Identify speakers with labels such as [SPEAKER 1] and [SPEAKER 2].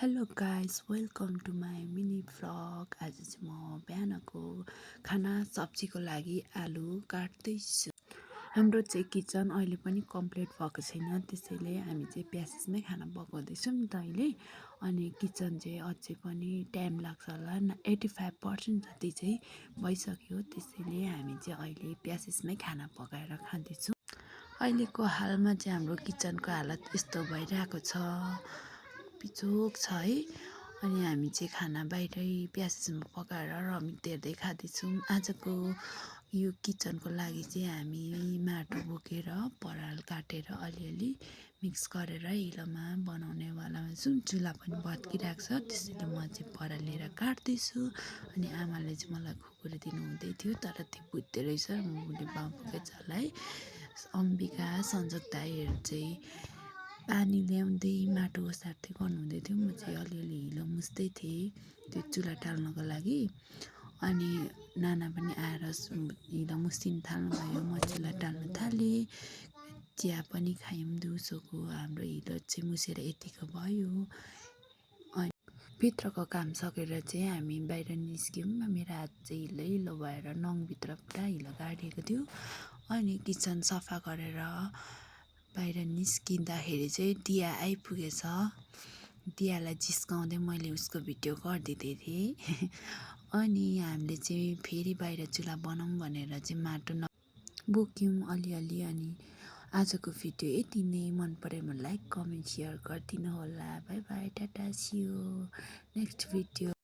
[SPEAKER 1] Hello guys welcome to my mini vlog. आज चाहिँ म बिहानको खाना सब्जीको लागि आलु काट्दैछु। हाम्रो चाहिँ किचन अहिले पनि कम्प्लिट भएको छैन, त्यसैले हामी चाहिँ प्यासेसमै खाना पकाउँदैछौँ नि त अहिले। अनि किचन चाहिँ अझै पनि टाइम लाग्छ होला, 85% जति चाहिँ भइसक्यो। त्यसैले हामी चाहिँ अहिले प्यासेसमै खाना पकाएर खाँदैछौँ। अहिलेको हालमा चाहिँ हाम्रो किचनको हालत यस्तो भइरहेको छ, बिजोग छ है। अनि हामी चाहिँ खाना बाहिरै प्यासेसमा पकाएर रमित हेर्दै खाँदैछौँ। आजको यो किचनको लागि चाहिँ हामी माटो बोकेर पराल काटेर अलिअलि मिक्स गरेर हिलोमा बनाउनेवालामा छौँ। चुल्हा पनि भत्किरहेको छ, त्यसैले म चाहिँ पराल लिएर काट्दैछु। अनि आमाले चाहिँ मलाई खुकुरी दिनु हुँदै थियो, तर त्यो बुझ्दो रहेछ मैले बाबुकै छोरालाई। अम्बिका सन्जोग दाइहरू चाहिँ पानी ल्याउँदै माटो ओसार्दै गर्नुहुँदै थियो। म चाहिँ अलिअलि हिलो मुछ्दै थिएँ त्यो चुल्हा टाल्नको लागि। अनि नाना पनि आएर हिलो मुछिदिन थाल्नुभयो, म चुल्हा टाल्न थालेँ। चिया पनि खायौँ दिउँसोको। हाम्रो हिलो चाहिँ मुछेर यतिको भयो। अनि भित्रको काम सकेर चाहिँ हामी बाहिर निस्क्यौँ। मेरो हात चाहिँ हिलो हिलो भएर नङभित्र पुरा हिलो गाडिएको थियो। अनि किचन सफा गरेर बाहिर निस्किँदाखेरि चाहिँ दिया आइपुगेछ। दियालाई जिस्काउँदै मैले उसको भिडियो गरिदिँदै थिएँ। अनि हामीले चाहिँ फेरि बाहिर चुल्हा बनाऊँ भनेर चाहिँ माटो बोक्यौँ अलिअलि। अनि आजको भिडियो यति नै। मन पऱ्यो भने लाइक कमेन्ट सेयर गरिदिनु होला। बाई बाई, टाटा, सी यू नेक्स्ट भिडियो।